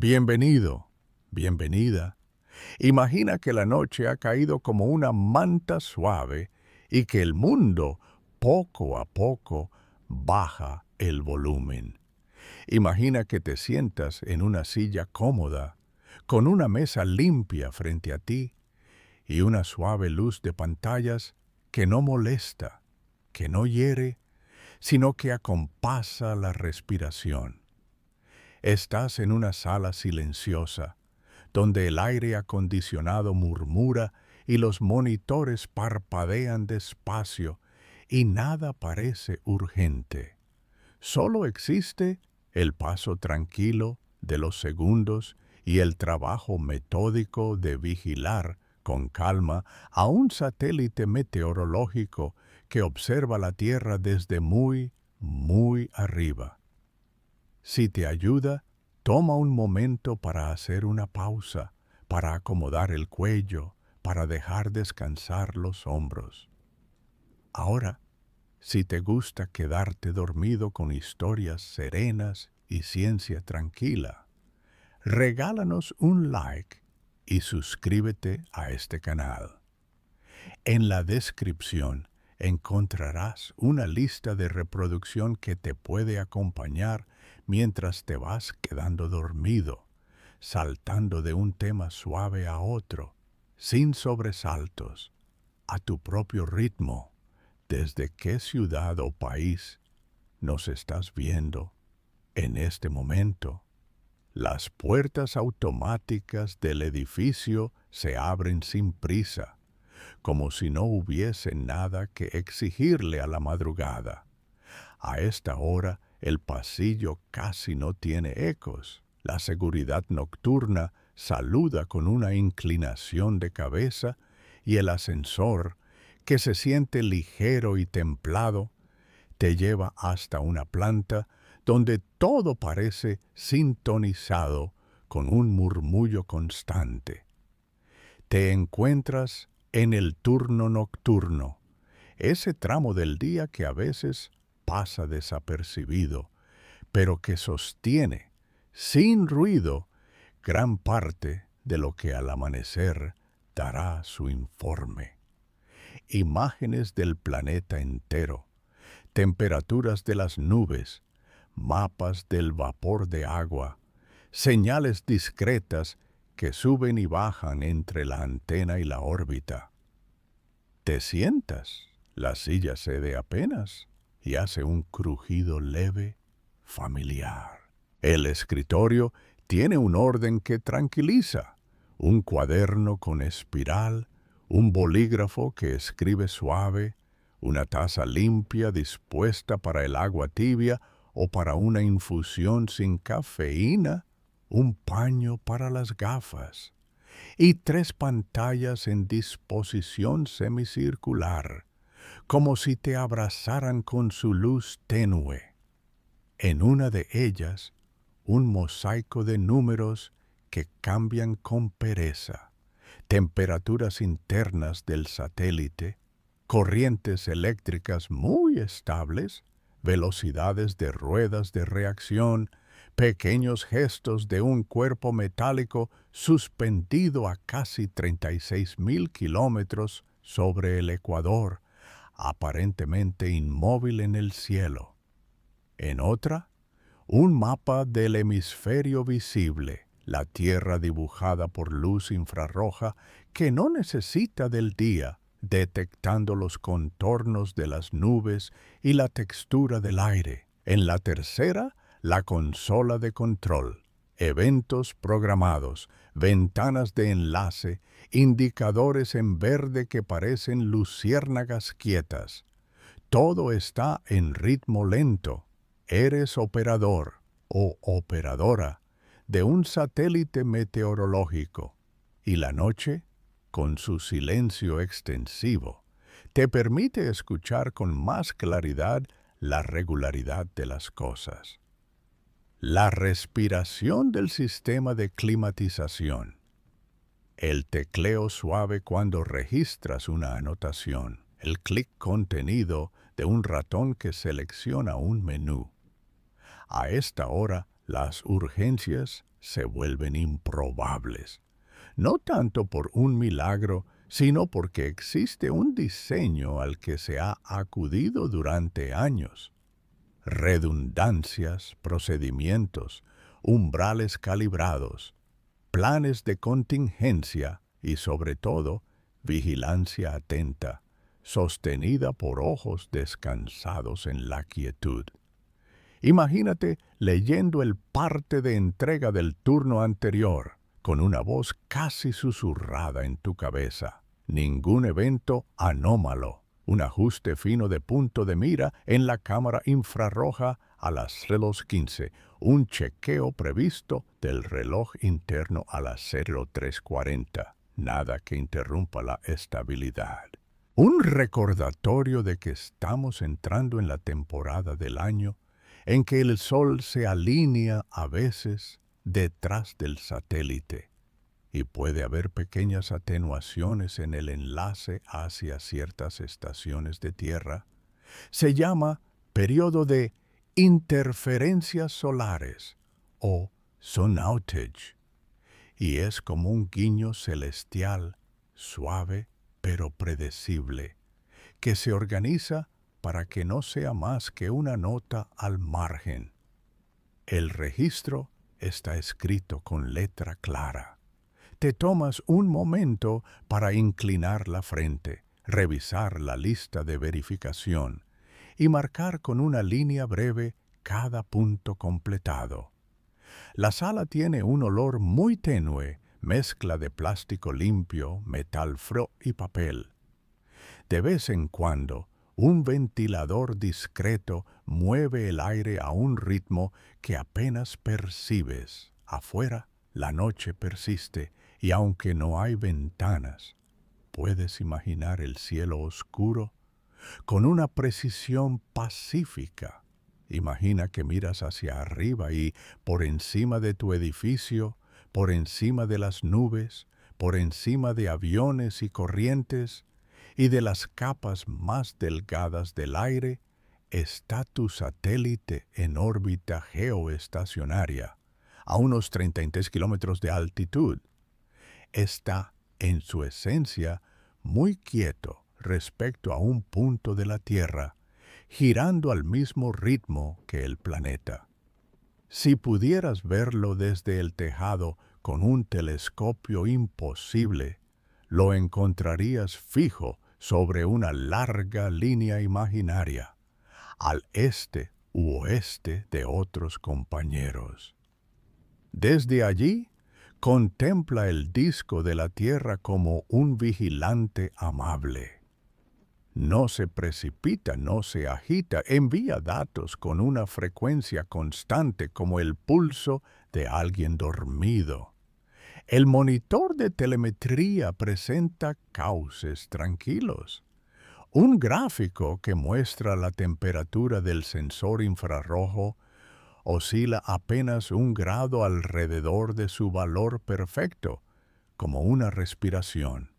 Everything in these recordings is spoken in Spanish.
Bienvenido, bienvenida. Imagina que la noche ha caído como una manta suave y que el mundo, poco a poco, baja el volumen. Imagina que te sientas en una silla cómoda, con una mesa limpia frente a ti y una suave luz de pantallas que no molesta, que no hiere, sino que acompasa la respiración. Estás en una sala silenciosa, donde el aire acondicionado murmura y los monitores parpadean despacio y nada parece urgente. Solo existe el paso tranquilo de los segundos y el trabajo metódico de vigilar con calma a un satélite meteorológico que observa la Tierra desde muy, muy arriba. Si te ayuda, toma un momento para hacer una pausa, para acomodar el cuello, para dejar descansar los hombros. Ahora, si te gusta quedarte dormido con historias serenas y ciencia tranquila, regálanos un like y suscríbete a este canal. En la descripción encontrarás una lista de reproducción que te puede acompañar mientras te vas quedando dormido, saltando de un tema suave a otro, sin sobresaltos, a tu propio ritmo. ¿Desde qué ciudad o país nos estás viendo en este momento? Las puertas automáticas del edificio se abren sin prisa, como si no hubiese nada que exigirle a la madrugada. A esta hora el pasillo casi no tiene ecos. La seguridad nocturna saluda con una inclinación de cabeza y el ascensor, que se siente ligero y templado, te lleva hasta una planta donde todo parece sintonizado con un murmullo constante. Te encuentras en el turno nocturno, ese tramo del día que a veces pasa desapercibido, pero que sostiene, sin ruido, gran parte de lo que al amanecer dará su informe. Imágenes del planeta entero, temperaturas de las nubes, mapas del vapor de agua, señales discretas que suben y bajan entre la antena y la órbita. Te sientas, la silla cede apenas y hace un crujido leve, familiar. El escritorio tiene un orden que tranquiliza, un cuaderno con espiral, un bolígrafo que escribe suave, una taza limpia dispuesta para el agua tibia o para una infusión sin cafeína, un paño para las gafas y 3 pantallas en disposición semicircular, como si te abrazaran con su luz tenue. En una de ellas, un mosaico de números que cambian con pereza, temperaturas internas del satélite, corrientes eléctricas muy estables, velocidades de ruedas de reacción, pequeños gestos de un cuerpo metálico suspendido a casi 36.000 kilómetros sobre el ecuador, aparentemente inmóvil en el cielo. En otra, un mapa del hemisferio visible, la Tierra dibujada por luz infrarroja que no necesita del día, detectando los contornos de las nubes y la textura del aire. En la tercera, la consola de control, eventos programados, ventanas de enlace, indicadores en verde que parecen luciérnagas quietas. Todo está en ritmo lento. Eres operador o operadora de un satélite meteorológico y la noche, con su silencio extensivo, te permite escuchar con más claridad la regularidad de las cosas. La respiración del sistema de climatización. El tecleo suave cuando registras una anotación. El clic contenido de un ratón que selecciona un menú. A esta hora, las urgencias se vuelven improbables. No tanto por un milagro, sino porque existe un diseño al que se ha acudido durante años. Redundancias, procedimientos, umbrales calibrados, planes de contingencia y, sobre todo, vigilancia atenta, sostenida por ojos descansados en la quietud. Imagínate leyendo el parte de entrega del turno anterior, con una voz casi susurrada en tu cabeza. Ningún evento anómalo. Un ajuste fino de punto de mira en la cámara infrarroja a las 3:15. Un chequeo previsto del reloj interno a las 03:40. Nada que interrumpa la estabilidad. Un recordatorio de que estamos entrando en la temporada del año en que el Sol se alinea a veces detrás del satélite y puede haber pequeñas atenuaciones en el enlace hacia ciertas estaciones de Tierra. Se llama periodo de interferencias solares o sun outage y es como un guiño celestial suave pero predecible que se organiza para que no sea más que una nota al margen. El registro está escrito con letra clara. Te tomas un momento para inclinar la frente, revisar la lista de verificación y marcar con una línea breve cada punto completado. La sala tiene un olor muy tenue, mezcla de plástico limpio, metal fro y papel. De vez en cuando, un ventilador discreto mueve el aire a un ritmo que apenas percibes. Afuera, la noche persiste y aunque no hay ventanas, puedes imaginar el cielo oscuro con una precisión pacífica. Imagina que miras hacia arriba y por encima de tu edificio, por encima de las nubes, por encima de aviones y corrientes, y de las capas más delgadas del aire, está tu satélite en órbita geoestacionaria, a unos 33 kilómetros de altitud. Está, en su esencia, muy quieto respecto a un punto de la Tierra, girando al mismo ritmo que el planeta. Si pudieras verlo desde el tejado con un telescopio imposible, lo encontrarías fijo sobre una larga línea imaginaria, al este u oeste de otros compañeros. Desde allí, contempla el disco de la Tierra como un vigilante amable. No se precipita, no se agita, envía datos con una frecuencia constante como el pulso de alguien dormido. El monitor de telemetría presenta cauces tranquilos. Un gráfico que muestra la temperatura del sensor infrarrojo oscila apenas 1 grado alrededor de su valor perfecto, como una respiración.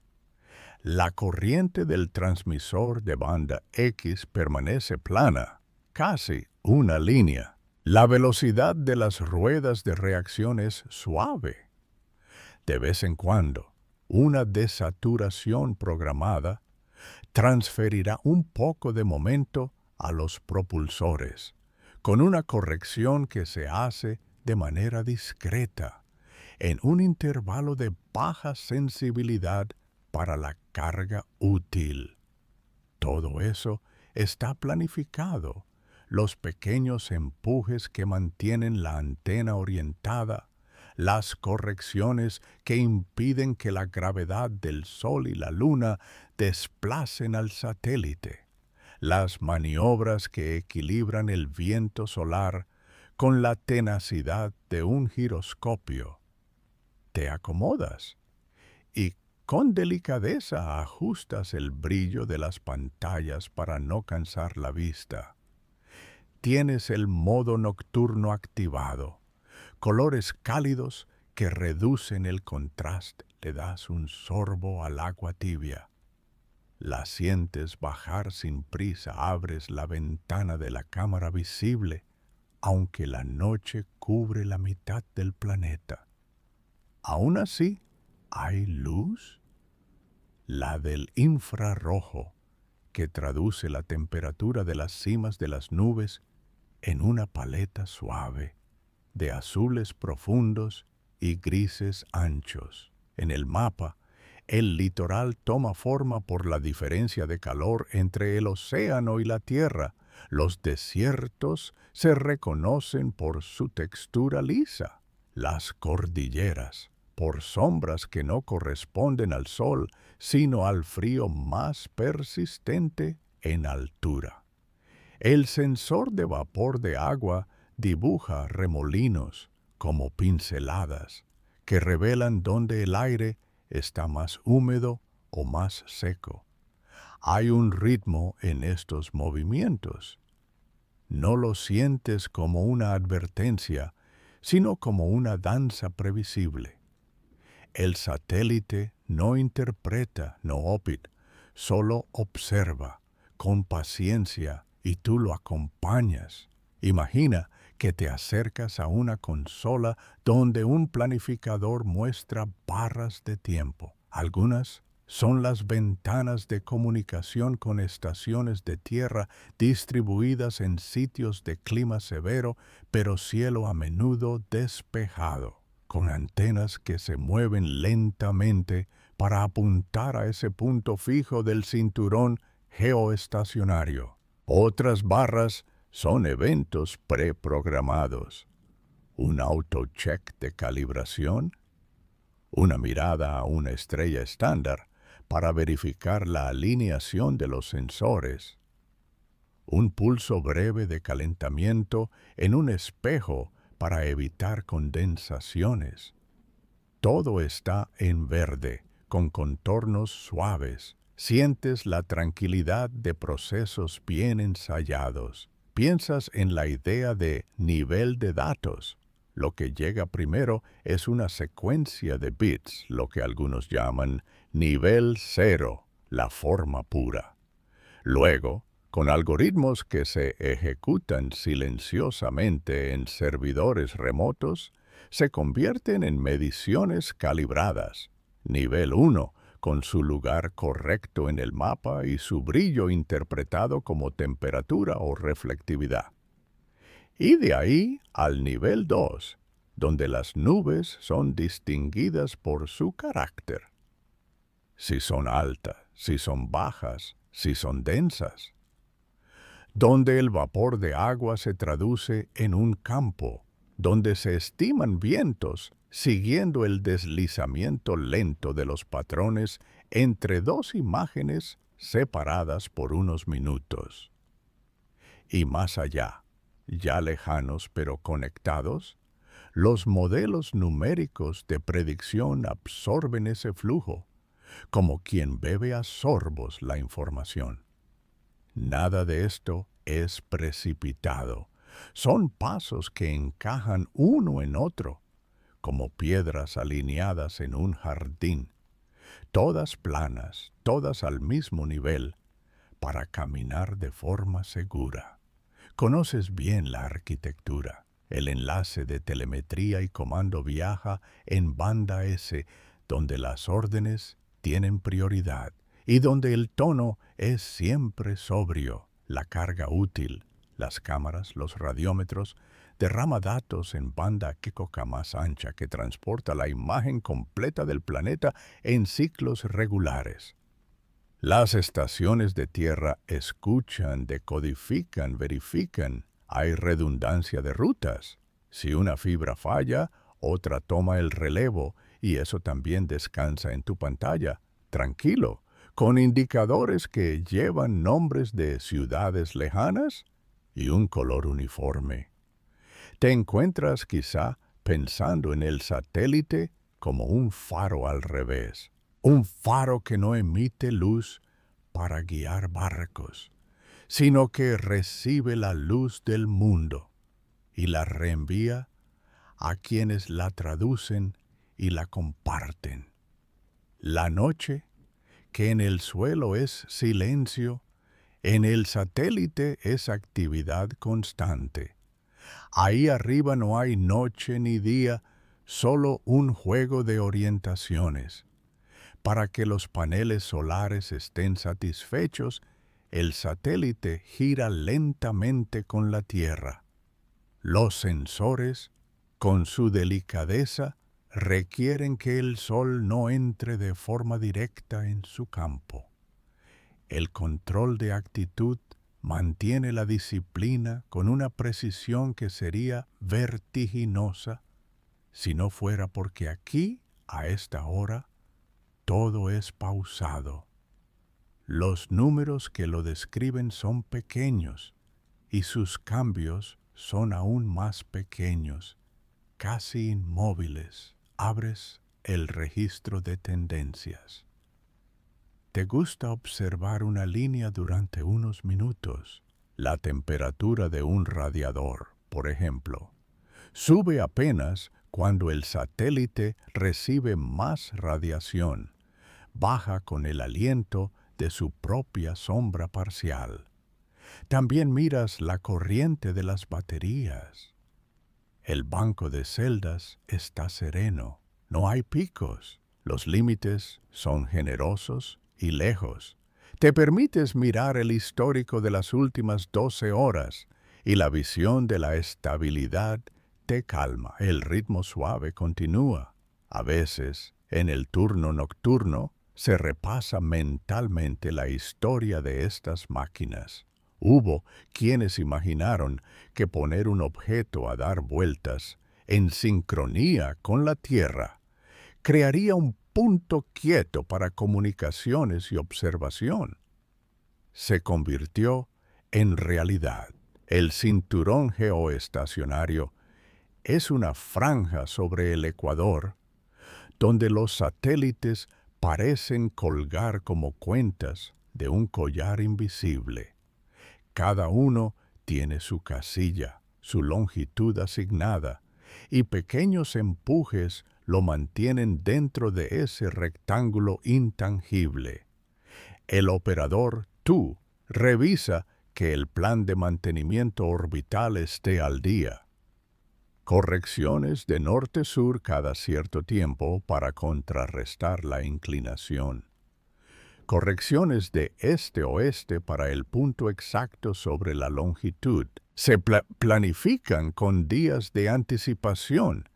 La corriente del transmisor de banda X permanece plana, casi una línea. La velocidad de las ruedas de reacción es suave. De vez en cuando, una desaturación programada transferirá un poco de momento a los propulsores, con una corrección que se hace de manera discreta, en un intervalo de baja sensibilidad para la carga útil. Todo eso está planificado. Los pequeños empujes que mantienen la antena orientada, las correcciones que impiden que la gravedad del Sol y la Luna desplacen al satélite, las maniobras que equilibran el viento solar con la tenacidad de un giroscopio. Te acomodas y con delicadeza ajustas el brillo de las pantallas para no cansar la vista. Tienes el modo nocturno activado. Colores cálidos que reducen el contraste. Le das un sorbo al agua tibia. La sientes bajar sin prisa. Abres la ventana de la cámara visible. aunque la noche cubre la mitad del planeta. Aún así, hay luz, la del infrarrojo, que traduce la temperatura de las cimas de las nubes en una paleta suave de azules profundos y grises anchos. En el mapa, el litoral toma forma por la diferencia de calor entre el océano y la tierra. Los desiertos se reconocen por su textura lisa. Las cordilleras, por sombras que no corresponden al sol, sino al frío más persistente en altura. El sensor de vapor de agua dibuja remolinos como pinceladas que revelan dónde el aire está más húmedo o más seco. Hay un ritmo en estos movimientos. No lo sientes como una advertencia, sino como una danza previsible. El satélite no interpreta, no opit, solo observa con paciencia y tú lo acompañas. Imagina que te acercas a una consola donde un planificador muestra barras de tiempo. Algunas son las ventanas de comunicación con estaciones de tierra distribuidas en sitios de clima severo, pero cielo a menudo despejado, con antenas que se mueven lentamente para apuntar a ese punto fijo del cinturón geoestacionario. Otras barras son eventos preprogramados. Un autocheck de calibración, una mirada a una estrella estándar para verificar la alineación de los sensores, un pulso breve de calentamiento en un espejo para evitar condensaciones. Todo está en verde, con contornos suaves. Sientes la tranquilidad de procesos bien ensayados. Piensas en la idea de nivel de datos. Lo que llega primero es una secuencia de bits, lo que algunos llaman nivel cero, la forma pura. Luego, con algoritmos que se ejecutan silenciosamente en servidores remotos, se convierten en mediciones calibradas. Nivel 1, con su lugar correcto en el mapa y su brillo interpretado como temperatura o reflectividad. Y de ahí al nivel 2, donde las nubes son distinguidas por su carácter. Si son altas, si son bajas, si son densas. Donde el vapor de agua se traduce en un campo, donde se estiman vientos siguiendo el deslizamiento lento de los patrones entre dos imágenes separadas por unos minutos. Y más allá, ya lejanos pero conectados, los modelos numéricos de predicción absorben ese flujo, como quien bebe a sorbos la información. Nada de esto es precipitado. Son pasos que encajan uno en otro, como piedras alineadas en un jardín, todas planas, todas al mismo nivel, para caminar de forma segura. Conoces bien la arquitectura. El enlace de telemetría y comando viaja en banda S, donde las órdenes tienen prioridad y donde el tono es siempre sobrio. La carga útil, las cámaras, los radiómetros, derrama datos en banda Kekoka más ancha que transporta la imagen completa del planeta en ciclos regulares. Las estaciones de tierra escuchan, decodifican, verifican. Hay redundancia de rutas. Si una fibra falla, otra toma el relevo y eso también descansa en tu pantalla. Tranquilo, con indicadores que llevan nombres de ciudades lejanas y un color uniforme. Te encuentras quizá pensando en el satélite como un faro al revés. Un faro que no emite luz para guiar barcos, sino que recibe la luz del mundo y la reenvía a quienes la traducen y la comparten. La noche, que en el suelo es silencio, en el satélite es actividad constante. Ahí arriba no hay noche ni día, solo un juego de orientaciones. Para que los paneles solares estén satisfechos, el satélite gira lentamente con la Tierra. Los sensores, con su delicadeza, requieren que el Sol no entre de forma directa en su campo. El control de actitud mantiene la disciplina con una precisión que sería vertiginosa si no fuera porque aquí, a esta hora, todo es pausado. Los números que lo describen son pequeños y sus cambios son aún más pequeños, casi inmóviles. Abres el registro de tendencias. ¿Te gusta observar una línea durante unos minutos? La temperatura de un radiador, por ejemplo, sube apenas cuando el satélite recibe más radiación. Baja con el aliento de su propia sombra parcial. También miras la corriente de las baterías. El banco de celdas está sereno. No hay picos. Los límites son generosos y lejos. Te permites mirar el histórico de las últimas 12 horas y la visión de la estabilidad te calma. El ritmo suave continúa. A veces, en el turno nocturno, se repasa mentalmente la historia de estas máquinas. Hubo quienes imaginaron que poner un objeto a dar vueltas en sincronía con la Tierra crearía un punto quieto para comunicaciones y observación. Se convirtió en realidad. El cinturón geoestacionario es una franja sobre el ecuador donde los satélites parecen colgar como cuentas de un collar invisible. Cada uno tiene su casilla, su longitud asignada, y pequeños empujes lo mantienen dentro de ese rectángulo intangible. El operador, tú, revisa que el plan de mantenimiento orbital esté al día. Correcciones de norte-sur cada cierto tiempo para contrarrestar la inclinación. Correcciones de este-oeste para el punto exacto sobre la longitud. Se planifican con días de anticipación.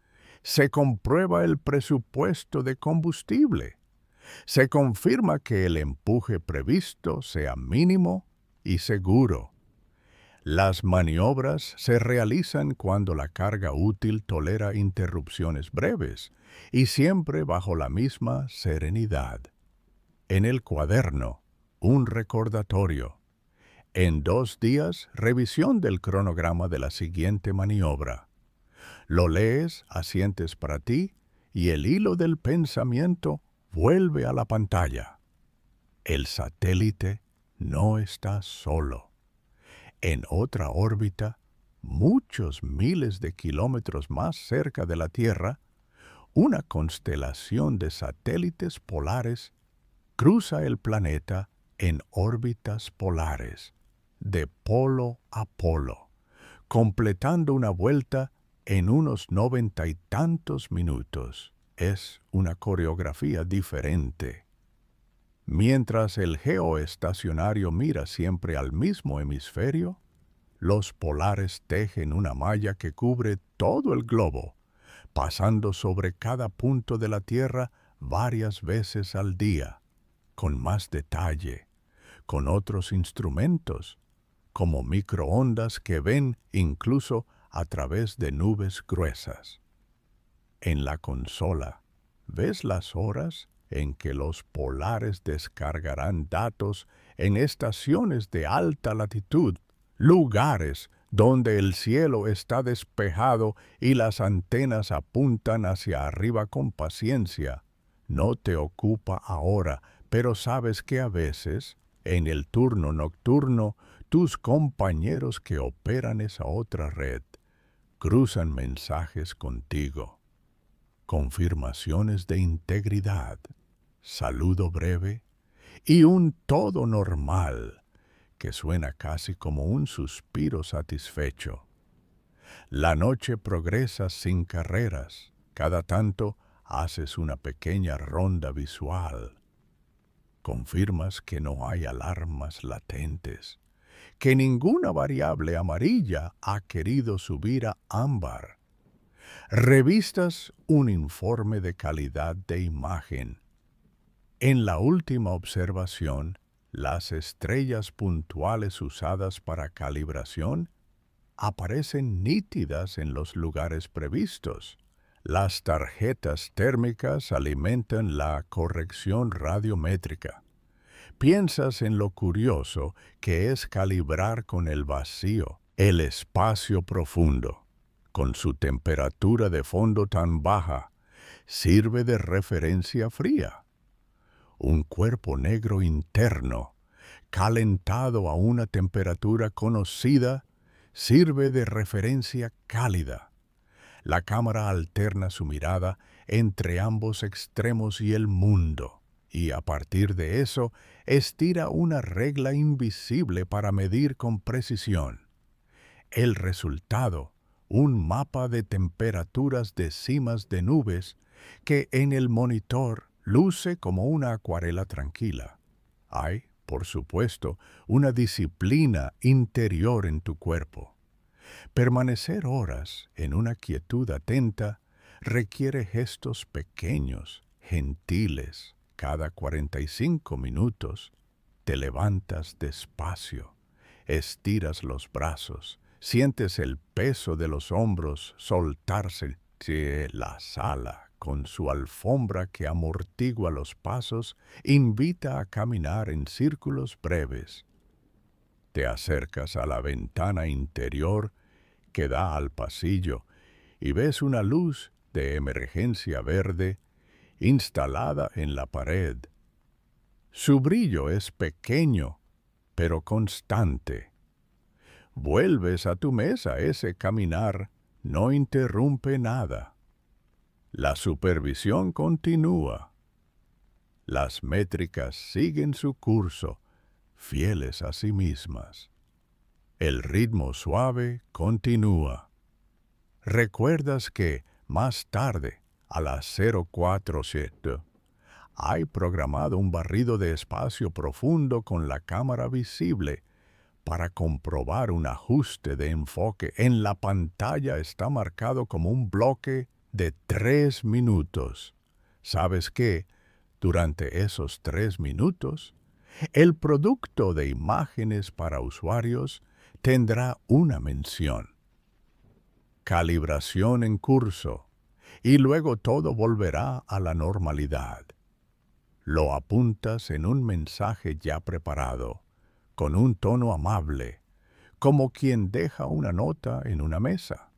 Se comprueba el presupuesto de combustible. Se confirma que el empuje previsto sea mínimo y seguro. Las maniobras se realizan cuando la carga útil tolera interrupciones breves y siempre bajo la misma serenidad. En el cuaderno, un recordatorio. En 2 días, revisión del cronograma de la siguiente maniobra. Lo lees, asientes para ti, y el hilo del pensamiento vuelve a la pantalla. El satélite no está solo. En otra órbita, muchos miles de kilómetros más cerca de la Tierra, una constelación de satélites polares cruza el planeta en órbitas polares, de polo a polo, completando una vuelta en unos 90 y tantos minutos. Es una coreografía diferente. Mientras el geoestacionario mira siempre al mismo hemisferio, los polares tejen una malla que cubre todo el globo, pasando sobre cada punto de la Tierra varias veces al día, con más detalle, con otros instrumentos, como microondas que ven incluso a través de nubes gruesas. En la consola, ¿ves las horas en que los polares descargarán datos en estaciones de alta latitud, lugares donde el cielo está despejado y las antenas apuntan hacia arriba con paciencia? No te ocupa ahora, pero sabes que a veces, en el turno nocturno, tus compañeros que operan esa otra red cruzan mensajes contigo. Confirmaciones de integridad, saludo breve y un todo normal que suena casi como un suspiro satisfecho. La noche progresa sin carreras. Cada tanto haces una pequeña ronda visual. Confirmas que no hay alarmas latentes, que ninguna variable amarilla ha querido subir a ámbar. Revistas un informe de calidad de imagen. En la última observación, las estrellas puntuales usadas para calibración aparecen nítidas en los lugares previstos. Las tarjetas térmicas alimentan la corrección radiométrica. Piensas en lo curioso que es calibrar con el vacío, el espacio profundo. Con su temperatura de fondo tan baja, sirve de referencia fría. Un cuerpo negro interno, calentado a una temperatura conocida, sirve de referencia cálida. La cámara alterna su mirada entre ambos extremos y el mundo, y a partir de eso estira una regla invisible para medir con precisión. El resultado, un mapa de temperaturas de cimas de nubes que en el monitor luce como una acuarela tranquila. Hay, por supuesto, una disciplina interior en tu cuerpo. Permanecer horas en una quietud atenta requiere gestos pequeños, gentiles. Cada 45 minutos te levantas despacio, estiras los brazos, sientes el peso de los hombros soltarse de la sala con su alfombra que amortigua los pasos, invita a caminar en círculos breves. Te acercas a la ventana interior que da al pasillo y ves una luz de emergencia verde instalada en la pared. Su brillo es pequeño, pero constante. Vuelves a tu mesa. Ese caminar no interrumpe nada. La supervisión continúa. Las métricas siguen su curso, fieles a sí mismas. El ritmo suave continúa. Recuerdas que más tarde, a las 04:07, hay programado un barrido de espacio profundo con la cámara visible para comprobar un ajuste de enfoque. En la pantalla está marcado como un bloque de 3 minutos. ¿Sabes qué? Durante esos 3 minutos, el producto de imágenes para usuarios tendrá una mención. Calibración en curso, y luego todo volverá a la normalidad. Lo apuntas en un mensaje ya preparado, con un tono amable, como quien deja una nota en una mesa.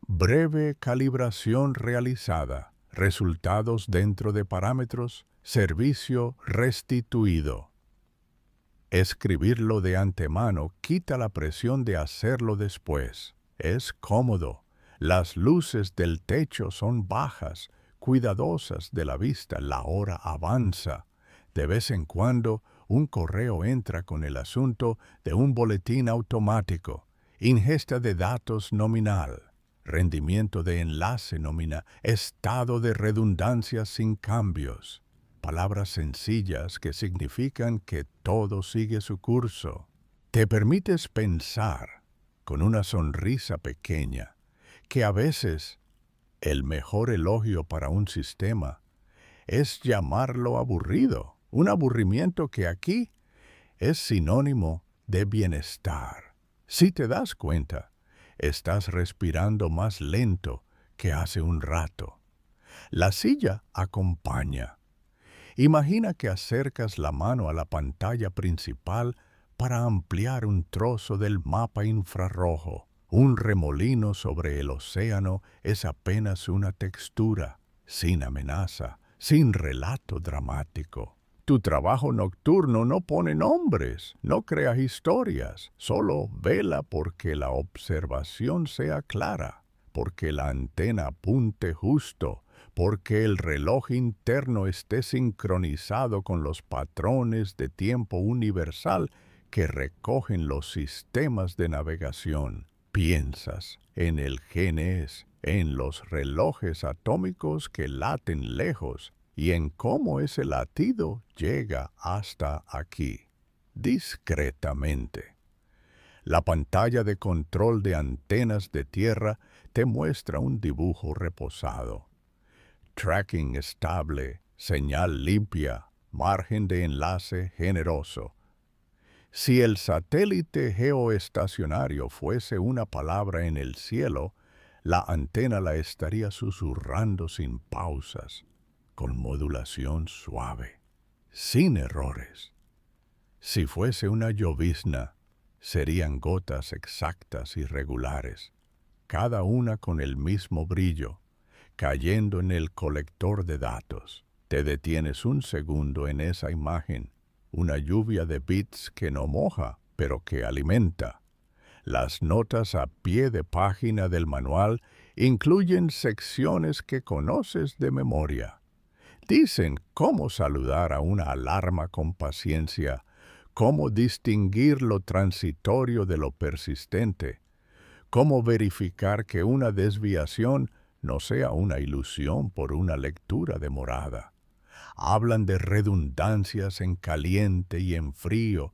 Breve calibración realizada, resultados dentro de parámetros, servicio restituido. Escribirlo de antemano quita la presión de hacerlo después. Es cómodo. Las luces del techo son bajas, cuidadosas de la vista. La hora avanza. De vez en cuando, un correo entra con el asunto de un boletín automático. Ingesta de datos nominal. Rendimiento de enlace nominal. Estado de redundancia sin cambios. Palabras sencillas que significan que todo sigue su curso. Te permites pensar, con una sonrisa pequeña, que a veces el mejor elogio para un sistema es llamarlo aburrido, un aburrimiento que aquí es sinónimo de bienestar. Si te das cuenta, estás respirando más lento que hace un rato. La silla acompaña. Imagina que acercas la mano a la pantalla principal para ampliar un trozo del mapa infrarrojo. Un remolino sobre el océano es apenas una textura, sin amenaza, sin relato dramático. Tu trabajo nocturno no pone nombres, no crea historias, solo vela porque la observación sea clara, porque la antena apunte justo, porque el reloj interno esté sincronizado con los patrones de tiempo universal que recogen los sistemas de navegación. Piensas en el GNES, en los relojes atómicos que laten lejos y en cómo ese latido llega hasta aquí, discretamente. La pantalla de control de antenas de tierra te muestra un dibujo reposado. Tracking estable, señal limpia, margen de enlace generoso. Si el satélite geoestacionario fuese una palabra en el cielo, la antena la estaría susurrando sin pausas, con modulación suave, sin errores. Si fuese una llovizna, serían gotas exactas y regulares, cada una con el mismo brillo, cayendo en el colector de datos. Te detienes un segundo en esa imagen, una lluvia de bits que no moja, pero que alimenta. Las notas a pie de página del manual incluyen secciones que conoces de memoria. Dicen cómo saludar a una alarma con paciencia, cómo distinguir lo transitorio de lo persistente, cómo verificar que una desviación no sea una ilusión por una lectura demorada. Hablan de redundancias en caliente y en frío,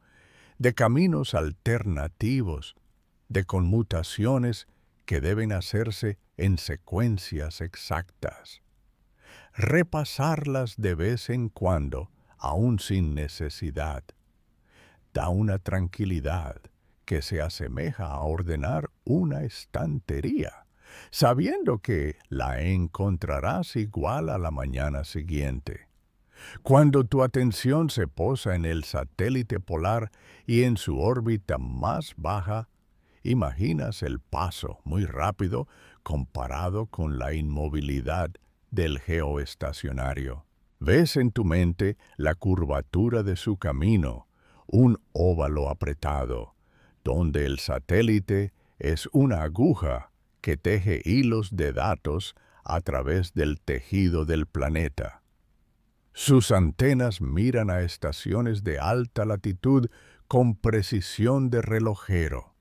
de caminos alternativos, de conmutaciones que deben hacerse en secuencias exactas. Repasarlas de vez en cuando, aun sin necesidad, da una tranquilidad que se asemeja a ordenar una estantería, sabiendo que la encontrarás igual a la mañana siguiente. Cuando tu atención se posa en el satélite polar y en su órbita más baja, imaginas el paso muy rápido comparado con la inmovilidad del geoestacionario. Ves en tu mente la curvatura de su camino, un óvalo apretado, donde el satélite es una aguja que teje hilos de datos a través del tejido del planeta. Sus antenas miran a estaciones de alta latitud con precisión de relojero.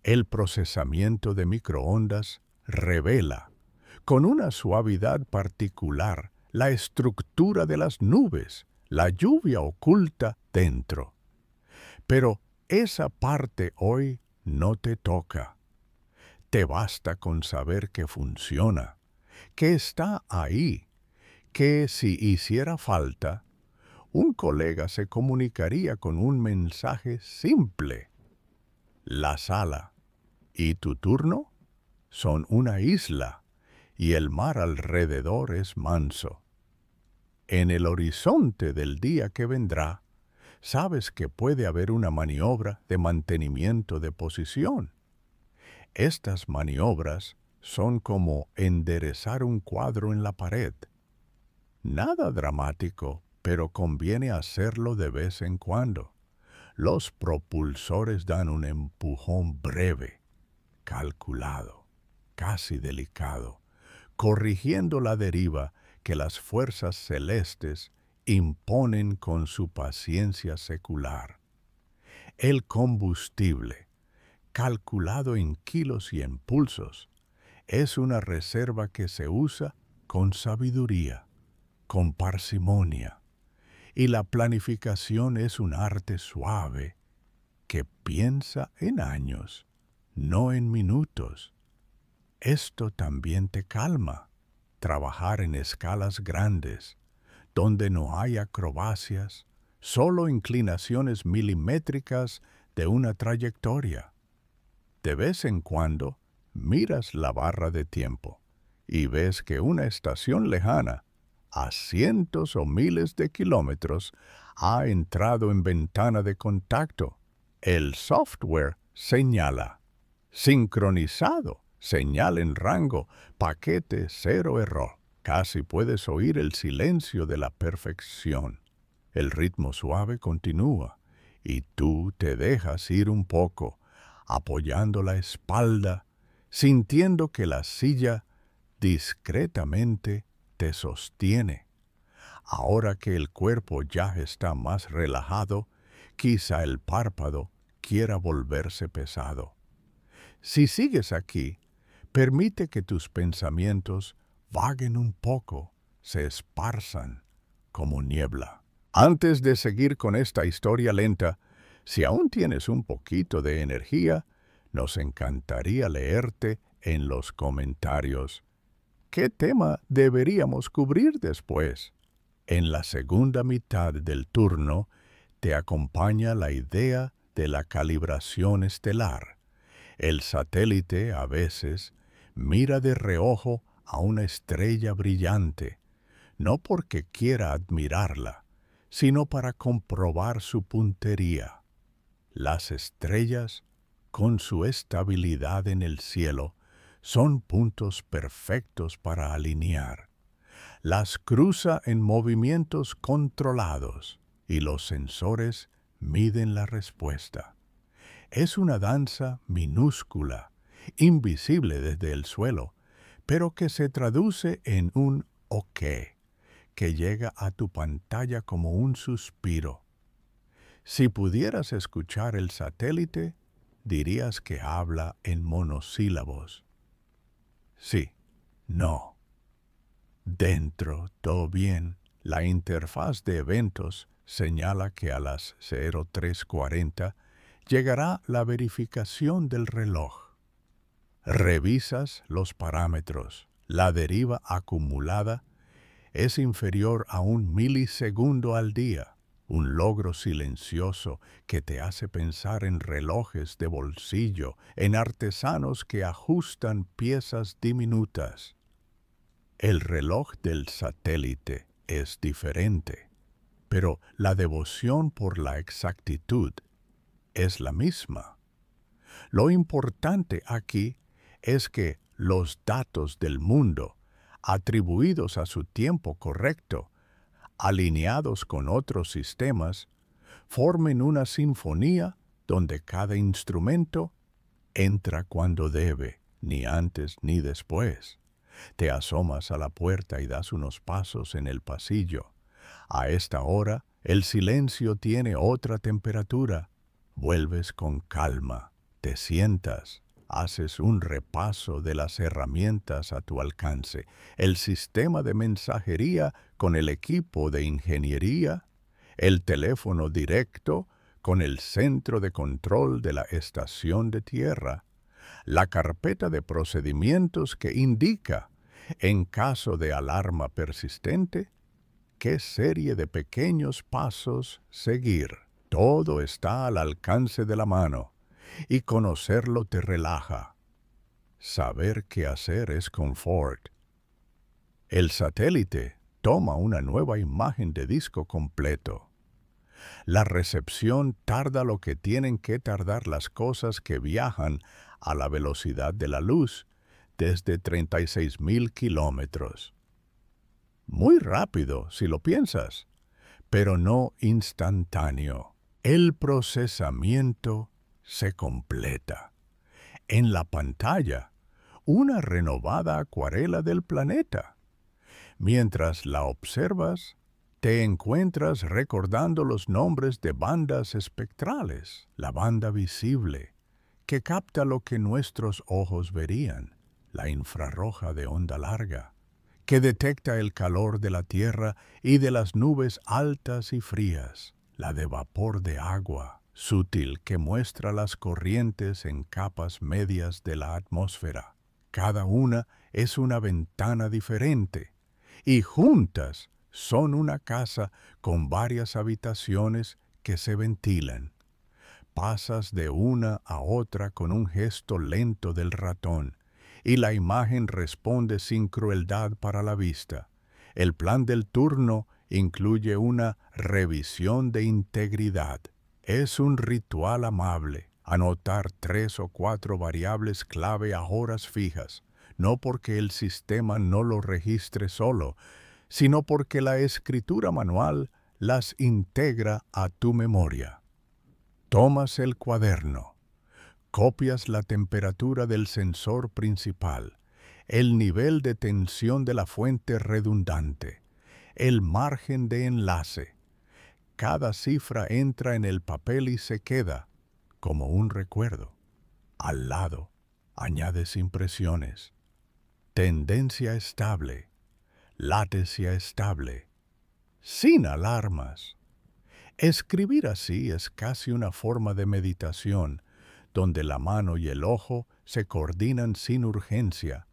El procesamiento de microondas revela, con una suavidad particular, la estructura de las nubes, la lluvia oculta dentro. Pero esa parte hoy no te toca. Te basta con saber que funciona, que está ahí, que si hiciera falta, un colega se comunicaría con un mensaje simple. La sala y tu turno son una isla y el mar alrededor es manso. En el horizonte del día que vendrá, sabes que puede haber una maniobra de mantenimiento de posición. Estas maniobras son como enderezar un cuadro en la pared. Nada dramático, pero conviene hacerlo de vez en cuando. Los propulsores dan un empujón breve, calculado, casi delicado, corrigiendo la deriva que las fuerzas celestes imponen con su paciencia secular. El combustible, calculado en kilos y en pulsos, es una reserva que se usa con sabiduría, con parsimonia, y la planificación es un arte suave que piensa en años, no en minutos. Esto también te calma, trabajar en escalas grandes, donde no hay acrobacias, solo inclinaciones milimétricas de una trayectoria. De vez en cuando miras la barra de tiempo y ves que una estación lejana, a cientos o miles de kilómetros, ha entrado en ventana de contacto. El software señala. Sincronizado, señal en rango, paquete cero error. Casi puedes oír el silencio de la perfección. El ritmo suave continúa y tú te dejas ir un poco, apoyando la espalda, sintiendo que la silla discretamente te sostiene. Ahora que el cuerpo ya está más relajado, quizá el párpado quiera volverse pesado. Si sigues aquí, permite que tus pensamientos vaguen un poco, se esparzan como niebla. Antes de seguir con esta historia lenta, si aún tienes un poquito de energía, nos encantaría leerte en los comentarios. ¿Qué tema deberíamos cubrir después? En la segunda mitad del turno te acompaña la idea de la calibración estelar. El satélite a veces mira de reojo a una estrella brillante, no porque quiera admirarla, sino para comprobar su puntería. Las estrellas, con su estabilidad en el cielo, son puntos perfectos para alinear. Las cruza en movimientos controlados y los sensores miden la respuesta. Es una danza minúscula, invisible desde el suelo, pero que se traduce en un OK, que llega a tu pantalla como un suspiro. Si pudieras escuchar el satélite, dirías que habla en monosílabos. Sí, no. Dentro, todo bien. La interfaz de eventos señala que a las 03:40 llegará la verificación del reloj. Revisas los parámetros. La deriva acumulada es inferior a 1 milisegundo al día, un logro silencioso que te hace pensar en relojes de bolsillo, en artesanos que ajustan piezas diminutas. El reloj del satélite es diferente, pero la devoción por la exactitud es la misma. Lo importante aquí es que los datos del mundo, atribuidos a su tiempo correcto, alineados con otros sistemas, formen una sinfonía donde cada instrumento entra cuando debe, ni antes ni después. Te asomas a la puerta y das unos pasos en el pasillo. A esta hora, el silencio tiene otra temperatura. Vuelves con calma, te sientas, haces un repaso de las herramientas a tu alcance, el sistema de mensajería con el equipo de ingeniería, el teléfono directo con el centro de control de la estación de tierra, la carpeta de procedimientos que indica, en caso de alarma persistente, qué serie de pequeños pasos seguir. Todo está al alcance de la mano, y conocerlo te relaja. Saber qué hacer es confort. El satélite toma una nueva imagen de disco completo. La recepción tarda lo que tienen que tardar las cosas que viajan a la velocidad de la luz desde 36,000 kilómetros. Muy rápido, si lo piensas, pero no instantáneo. El procesamiento se completa. En la pantalla, una renovada acuarela del planeta. Mientras la observas, te encuentras recordando los nombres de bandas espectrales, la banda visible, que capta lo que nuestros ojos verían, la infrarroja de onda larga, que detecta el calor de la Tierra y de las nubes altas y frías, la de vapor de agua, sutil, que muestra las corrientes en capas medias de la atmósfera. Cada una es una ventana diferente, y juntas son una casa con varias habitaciones que se ventilan. Pasas de una a otra con un gesto lento del ratón, y la imagen responde sin crueldad para la vista. El plan del turno incluye una revisión de integridad. Es un ritual amable, anotar 3 o 4 variables clave a horas fijas, no porque el sistema no lo registre solo, sino porque la escritura manual las integra a tu memoria. Tomas el cuaderno, copias la temperatura del sensor principal, el nivel de tensión de la fuente redundante, el margen de enlace. Cada cifra entra en el papel y se queda, como un recuerdo, al lado Añades impresiones. Tendencia estable. Latencia estable. Sin alarmas. Escribir así es casi una forma de meditación, donde la mano y el ojo se coordinan sin urgencia.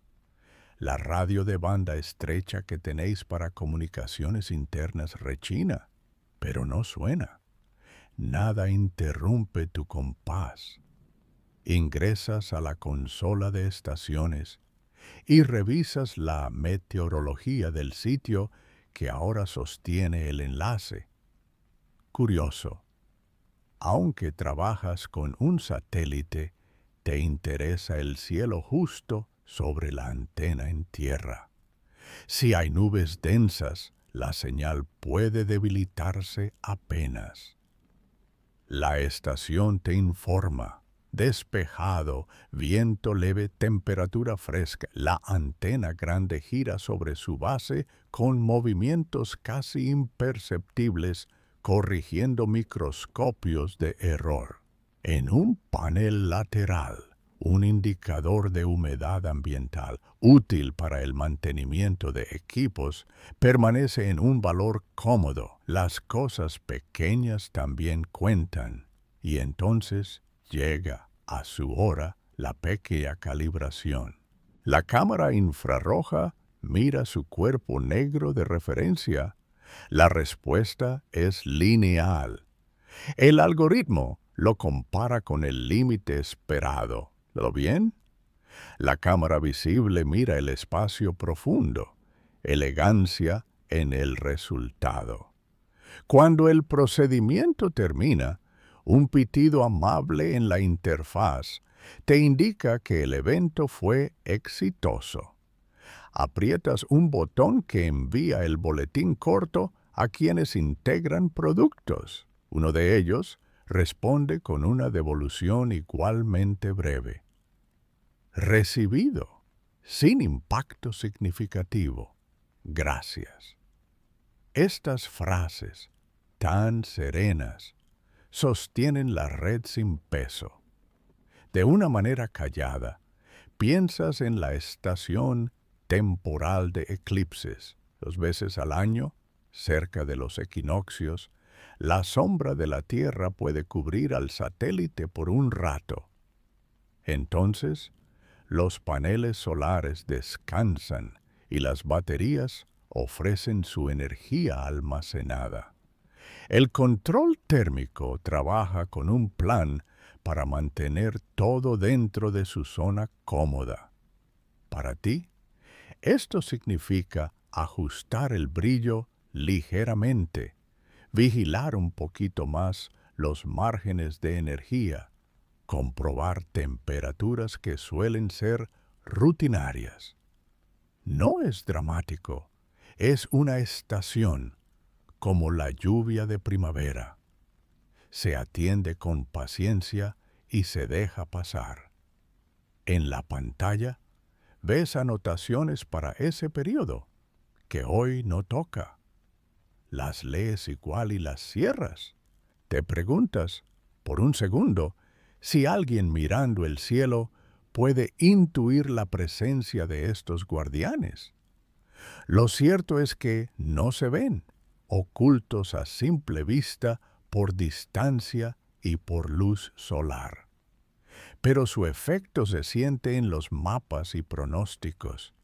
La radio de banda estrecha que tenéis para comunicaciones internas rechina, pero no suena. Nada interrumpe tu compás. Ingresas a la consola de estaciones y revisas la meteorología del sitio que ahora sostiene el enlace. Curioso, aunque trabajas con un satélite, te interesa el cielo justo sobre la antena en tierra. Si hay nubes densas, la señal puede debilitarse apenas. La estación te informa. Despejado, viento leve, temperatura fresca. La antena grande gira sobre su base con movimientos casi imperceptibles, corrigiendo microscopios de error. En un panel lateral, un indicador de humedad ambiental, útil para el mantenimiento de equipos, permanece en un valor cómodo. Las cosas pequeñas también cuentan, y entonces llega a su hora la pequeña calibración. La cámara infrarroja mira su cuerpo negro de referencia. La respuesta es lineal. El algoritmo lo compara con el límite esperado. ¿Lo bien? La cámara visible mira el espacio profundo. Elegancia en el resultado. Cuando el procedimiento termina, un pitido amable en la interfaz te indica que el evento fue exitoso. Aprietas un botón que envía el boletín corto a quienes integran productos. Uno de ellos responde con una devolución igualmente breve. Recibido, sin impacto significativo. Gracias. Estas frases, tan serenas, sostienen la red sin peso. De una manera callada, piensas en la estación temporal de eclipses. 2 veces al año, cerca de los equinoccios, la sombra de la Tierra puede cubrir al satélite por un rato. Entonces, los paneles solares descansan y las baterías ofrecen su energía almacenada. El control térmico trabaja con un plan para mantener todo dentro de su zona cómoda. Para ti, esto significa ajustar el brillo ligeramente, vigilar un poquito más los márgenes de energía, comprobar temperaturas que suelen ser rutinarias. No es dramático, es una estación, como la lluvia de primavera. Se atiende con paciencia y se deja pasar. En la pantalla ves anotaciones para ese periodo, que hoy no toca. Las lees igual y las cierras. Te preguntas, por un segundo, si alguien mirando el cielo puede intuir la presencia de estos guardianes. Lo cierto es que no se ven, ocultos a simple vista por distancia y por luz solar. Pero su efecto se siente en los mapas y pronósticos,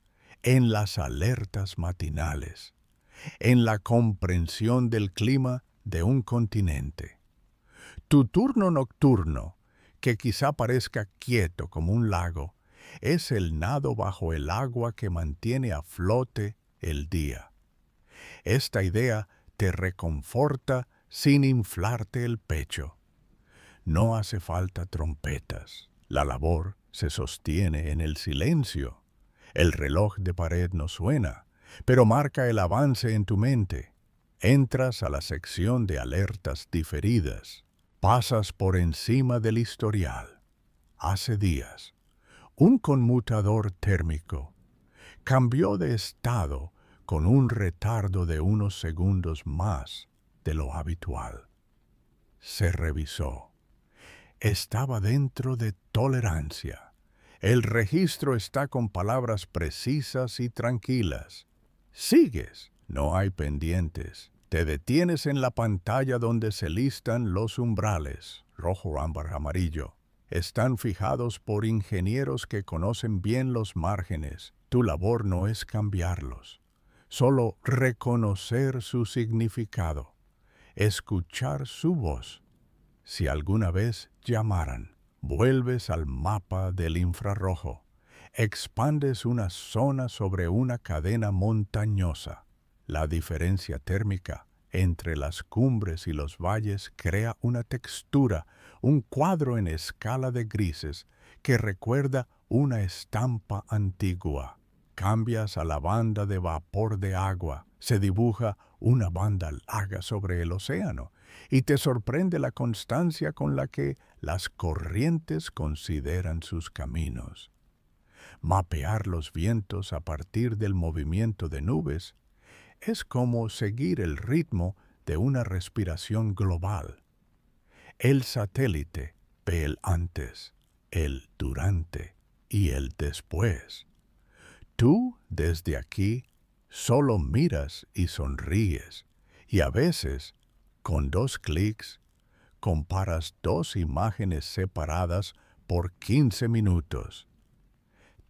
en las alertas matinales, en la comprensión del clima de un continente. Tu turno nocturno, que quizá parezca quieto como un lago, es el nado bajo el agua que mantiene a flote el día. Esta idea te reconforta sin inflarte el pecho. No hace falta trompetas. La labor se sostiene en el silencio. El reloj de pared no suena, pero marca el avance en tu mente. Entras a la sección de alertas diferidas. Pasas por encima del historial. Hace días, un conmutador térmico cambió de estado con un retardo de unos segundos más de lo habitual. Se revisó. Estaba dentro de tolerancia. El registro está con palabras precisas y tranquilas. Sigues, no hay pendientes. Te detienes en la pantalla donde se listan los umbrales, rojo, ámbar, amarillo. Están fijados por ingenieros que conocen bien los márgenes. Tu labor no es cambiarlos, solo reconocer su significado, escuchar su voz. Si alguna vez llamaran, vuelves al mapa del infrarrojo. Expandes una zona sobre una cadena montañosa. La diferencia térmica entre las cumbres y los valles crea una textura, un cuadro en escala de grises que recuerda una estampa antigua. Cambias a la banda de vapor de agua, se dibuja una banda larga sobre el océano y te sorprende la constancia con la que las corrientes consideran sus caminos. Mapear los vientos a partir del movimiento de nubes es como seguir el ritmo de una respiración global. El satélite ve el antes, el durante y el después. Tú, desde aquí, solo miras y sonríes, y a veces, con 2 clics, comparas 2 imágenes separadas por 15 minutos.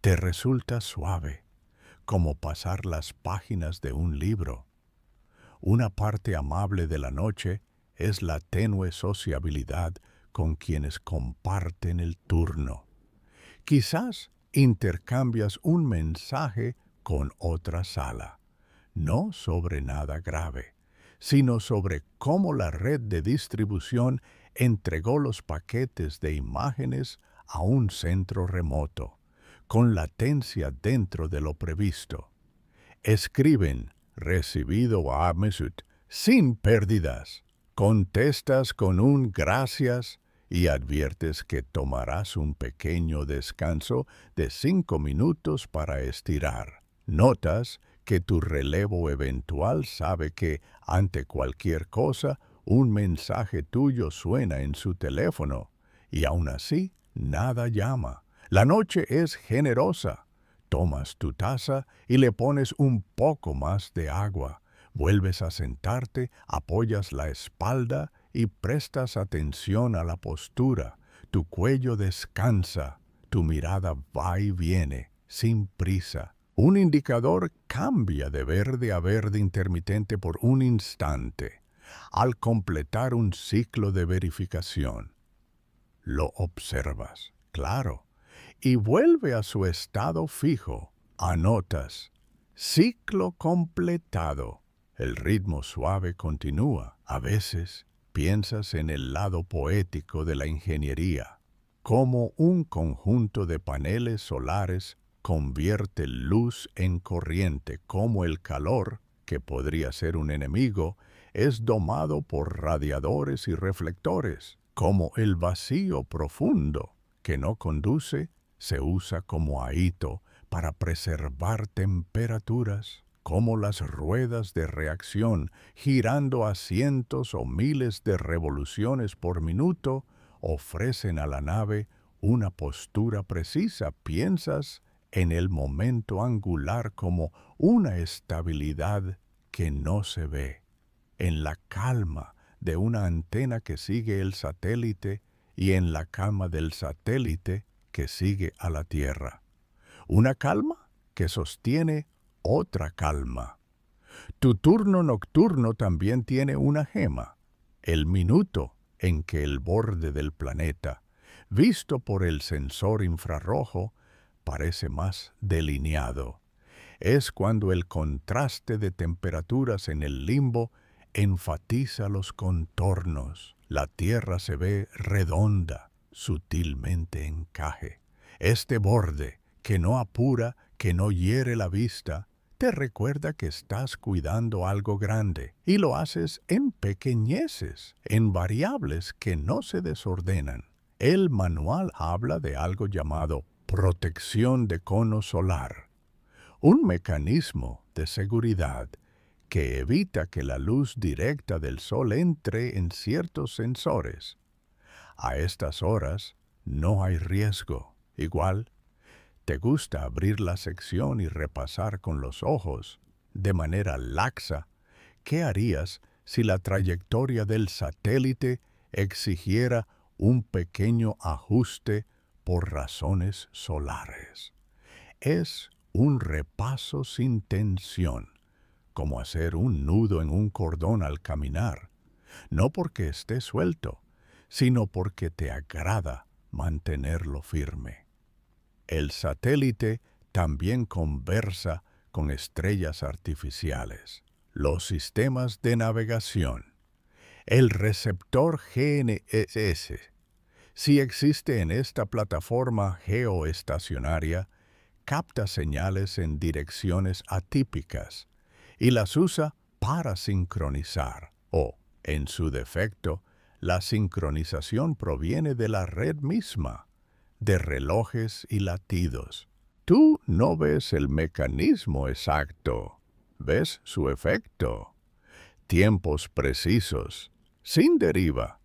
Te resulta suave, como pasar las páginas de un libro. Una parte amable de la noche es la tenue sociabilidad con quienes comparten el turno. Quizás intercambias un mensaje con otra sala, no sobre nada grave, sino sobre cómo la red de distribución entregó los paquetes de imágenes a un centro remoto, con latencia dentro de lo previsto. Escriben, recibido a Mesut, sin pérdidas. Contestas con un gracias y adviertes que tomarás un pequeño descanso de 5 minutos para estirar. Notas que tu relevo eventual sabe que, ante cualquier cosa, un mensaje tuyo suena en su teléfono, y aún así, nada llama. La noche es generosa. Tomas tu taza y le pones un poco más de agua. Vuelves a sentarte, apoyas la espalda y prestas atención a la postura. Tu cuello descansa, tu mirada va y viene, sin prisa. Un indicador cambia de verde a verde intermitente por un instante, al completar un ciclo de verificación. Lo observas, claro, y vuelve a su estado fijo. Anotas, ciclo completado. El ritmo suave continúa. A veces piensas en el lado poético de la ingeniería, cómo un conjunto de paneles solares convierte luz en corriente, cómo el calor, que podría ser un enemigo, es domado por radiadores y reflectores, cómo el vacío profundo, que no conduce, se usa como ahito para preservar temperaturas, como las ruedas de reacción, girando a cientos o miles de revoluciones por minuto, ofrecen a la nave una postura precisa. Piensas en el momento angular como una estabilidad que no se ve, en la calma de una antena que sigue el satélite y en la calma del satélite que sigue a la Tierra. Una calma que sostiene otra calma. Tu turno nocturno también tiene una gema, el minuto en que el borde del planeta, visto por el sensor infrarrojo, parece más delineado. Es cuando el contraste de temperaturas en el limbo enfatiza los contornos. La Tierra se ve redonda, sutilmente encaje. Este borde, que no apura, que no hiere la vista, te recuerda que estás cuidando algo grande, y lo haces en pequeñeces, en variables que no se desordenan. El manual habla de algo llamado protección de cono solar, un mecanismo de seguridad que evita que la luz directa del sol entre en ciertos sensores. A estas horas no hay riesgo. Igual, ¿Te gusta abrir la sección y repasar con los ojos, de manera laxa, qué harías si la trayectoria del satélite exigiera un pequeño ajuste por razones solares? Es un repaso sin tensión, como hacer un nudo en un cordón al caminar, no porque esté suelto, sino porque te agrada mantenerlo firme. El satélite también conversa con estrellas artificiales, los sistemas de navegación, el receptor GNSS. Si existe en esta plataforma geoestacionaria, capta señales en direcciones atípicas y las usa para sincronizar o, en su defecto, la sincronización proviene de la red misma, de relojes y latidos. Tú no ves el mecanismo exacto, ves su efecto. Tiempos precisos, sin deriva.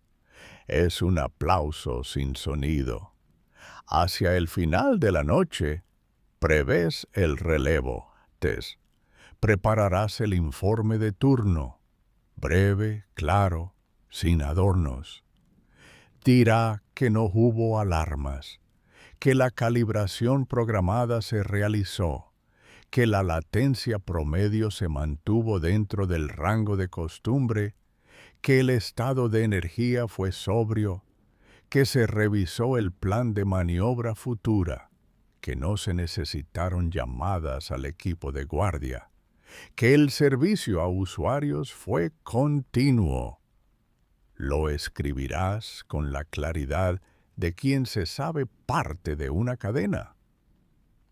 Es un aplauso sin sonido. Hacia el final de la noche, prevés el relevo, Tess. Prepararás el informe de turno, breve, claro, sin adornos. Dirá que no hubo alarmas, que la calibración programada se realizó, que la latencia promedio se mantuvo dentro del rango de costumbre, que el estado de energía fue sobrio, que se revisó el plan de maniobra futura, que no se necesitaron llamadas al equipo de guardia, que el servicio a usuarios fue continuo. Lo escribirás con la claridad de quien se sabe parte de una cadena.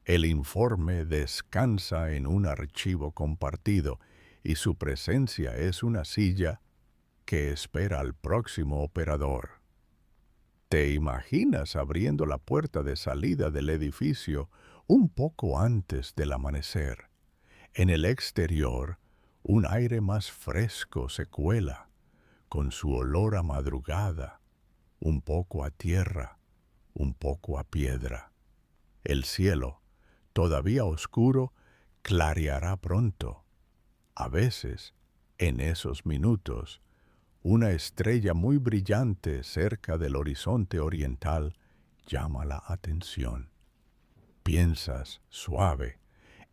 El informe descansa en un archivo compartido y su presencia es una silla que espera al próximo operador. ¿Te imaginas abriendo la puerta de salida del edificio un poco antes del amanecer? En el exterior, un aire más fresco se cuela, con su olor a madrugada, un poco a tierra, un poco a piedra. El cielo, todavía oscuro, clareará pronto. A veces, en esos minutos, una estrella muy brillante cerca del horizonte oriental llama la atención. Piensas, suave,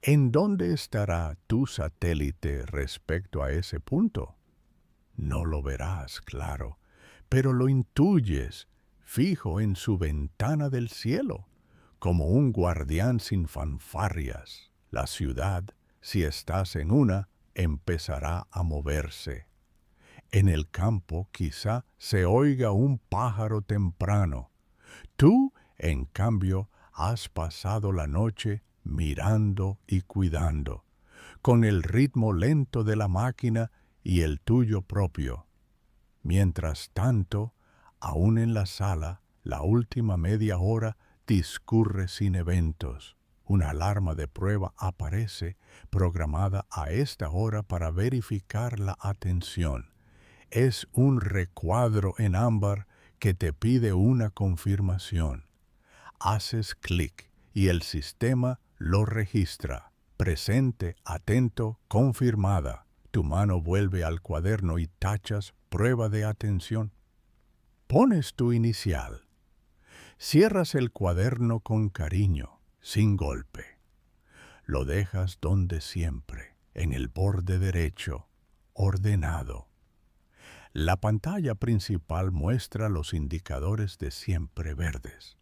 ¿en dónde estará tu satélite respecto a ese punto? No lo verás, claro, pero lo intuyes, fijo en su ventana del cielo, como un guardián sin fanfarrias. La ciudad, si estás en una, empezará a moverse. En el campo quizá se oiga un pájaro temprano. Tú, en cambio, has pasado la noche mirando y cuidando, con el ritmo lento de la máquina y el tuyo propio. Mientras tanto, aún en la sala, la última media hora discurre sin eventos. Una alarma de prueba aparece, programada a esta hora para verificar la atención. Es un recuadro en ámbar que te pide una confirmación. Haces clic y el sistema lo registra. Presente, atento, confirmada. Tu mano vuelve al cuaderno y tachas prueba de atención. Pones tu inicial. Cierras el cuaderno con cariño, sin golpe. Lo dejas donde siempre, en el borde derecho, ordenado. La pantalla principal muestra los indicadores de siempre verdes.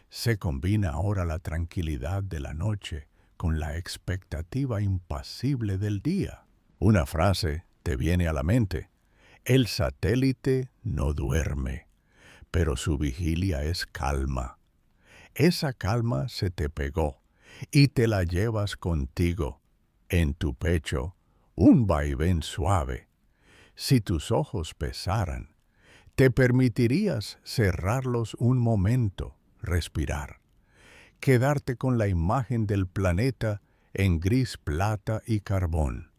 Se combina ahora la tranquilidad de la noche con la expectativa impasible del día. Una frase te viene a la mente. El satélite no duerme, pero su vigilia es calma. Esa calma se te pegó y te la llevas contigo. En tu pecho, un vaivén suave. Si tus ojos pesaran, te permitirías cerrarlos un momento, respirar, quedarte con la imagen del planeta en gris plata y carbón,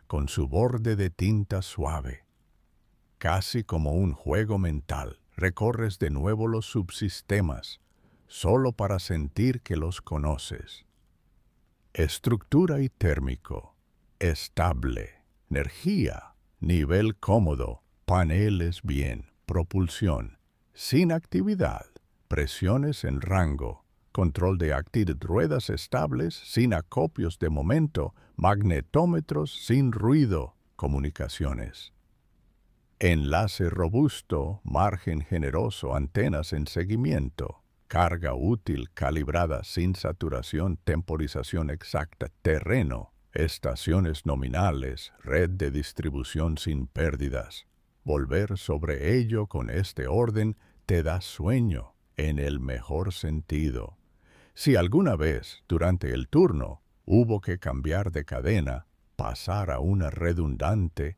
con su borde de tinta suave. Casi como un juego mental, recorres de nuevo los subsistemas, solo para sentir que los conoces. Estructura y térmico. Estable. Energía. Nivel cómodo. Paneles bien. Propulsión. Sin actividad. Presiones en rango. Control de actitud. Ruedas estables sin acopios de momento. Magnetómetros sin ruido. Comunicaciones. Enlace robusto. Margen generoso. Antenas en seguimiento. Carga útil calibrada sin saturación, temporización exacta, terreno, estaciones nominales, red de distribución sin pérdidas. Volver sobre ello con este orden te da sueño en el mejor sentido. Si alguna vez durante el turno hubo que cambiar de cadena, pasar a una redundante,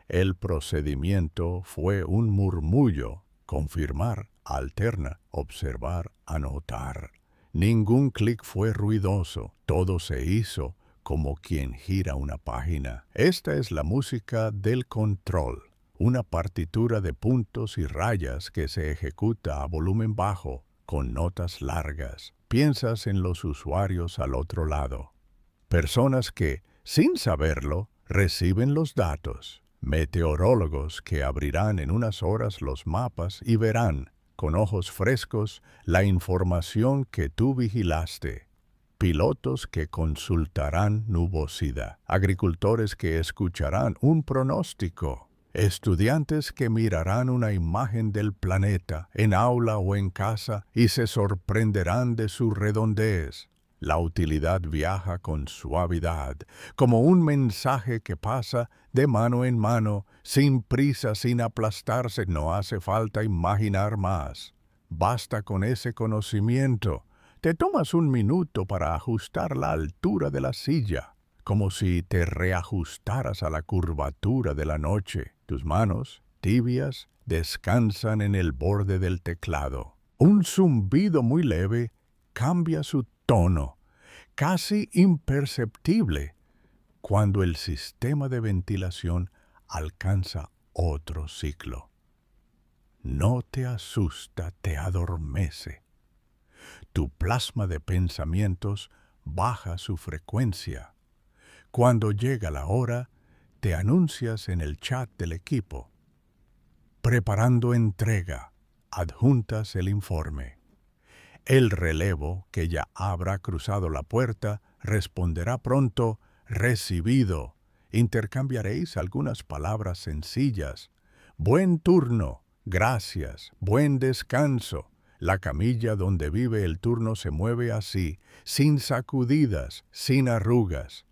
el procedimiento fue un murmullo, confirmar, alterna, observar, anotar. Ningún clic fue ruidoso, todo se hizo como quien gira una página. Esta es la música del control, una partitura de puntos y rayas que se ejecuta a volumen bajo, con notas largas. Piensas en los usuarios al otro lado. Personas que, sin saberlo, reciben los datos. Meteorólogos que abrirán en unas horas los mapas y verán, con ojos frescos, la información que tú vigilaste. Pilotos que consultarán nubosidad. Agricultores que escucharán un pronóstico. Estudiantes que mirarán una imagen del planeta en aula o en casa y se sorprenderán de su redondez. La utilidad viaja con suavidad, como un mensaje que pasa de mano en mano, sin prisa, sin aplastarse. No hace falta imaginar más. Basta con ese conocimiento. Te tomas un minuto para ajustar la altura de la silla, como si te reajustaras a la curvatura de la noche. Tus manos, tibias, descansan en el borde del teclado. Un zumbido muy leve cambia su tono, casi imperceptible, cuando el sistema de ventilación alcanza otro ciclo. No te asusta, te adormece. Tu plasma de pensamientos baja su frecuencia. Cuando llega la hora, te anuncias en el chat del equipo. Preparando entrega, adjuntas el informe. El relevo, que ya habrá cruzado la puerta, responderá pronto, recibido. Intercambiaréis algunas palabras sencillas. Buen turno, gracias, buen descanso. La camilla donde vive el turno se mueve así, sin sacudidas, sin arrugas.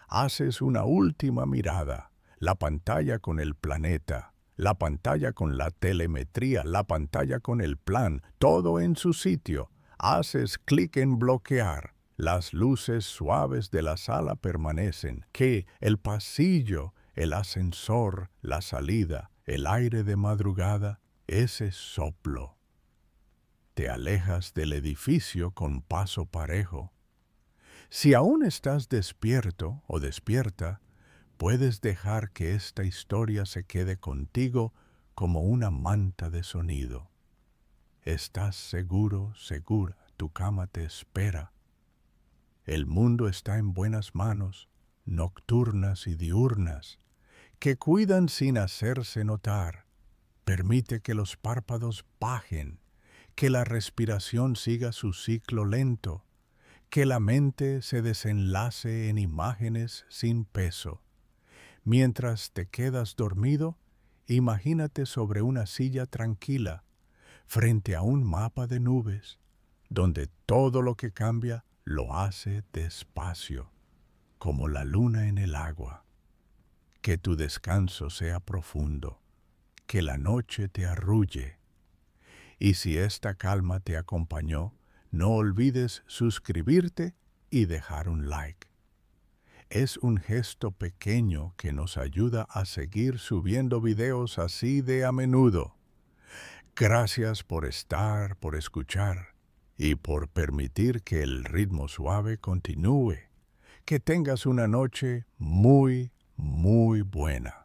Haces una última mirada, la pantalla con el planeta, la pantalla con la telemetría, la pantalla con el plan, todo en su sitio. Haces clic en bloquear. Las luces suaves de la sala permanecen, que el pasillo, el ascensor, la salida, el aire de madrugada, ese soplo. Te alejas del edificio con paso parejo. Si aún estás despierto o despierta, puedes dejar que esta historia se quede contigo como una manta de sonido. Estás seguro, segura, tu cama te espera. El mundo está en buenas manos, nocturnas y diurnas, que cuidan sin hacerse notar. Permite que los párpados bajen, que la respiración siga su ciclo lento, que la mente se desenlace en imágenes sin peso. Mientras te quedas dormido, imagínate sobre una silla tranquila, frente a un mapa de nubes, donde todo lo que cambia lo hace despacio, como la luna en el agua. Que tu descanso sea profundo, que la noche te arrulle. Y si esta calma te acompañó, no olvides suscribirte y dejar un like. Es un gesto pequeño que nos ayuda a seguir subiendo videos así de a menudo. Gracias por estar, por escuchar y por permitir que el ritmo suave continúe. Que tengas una noche muy, muy buena.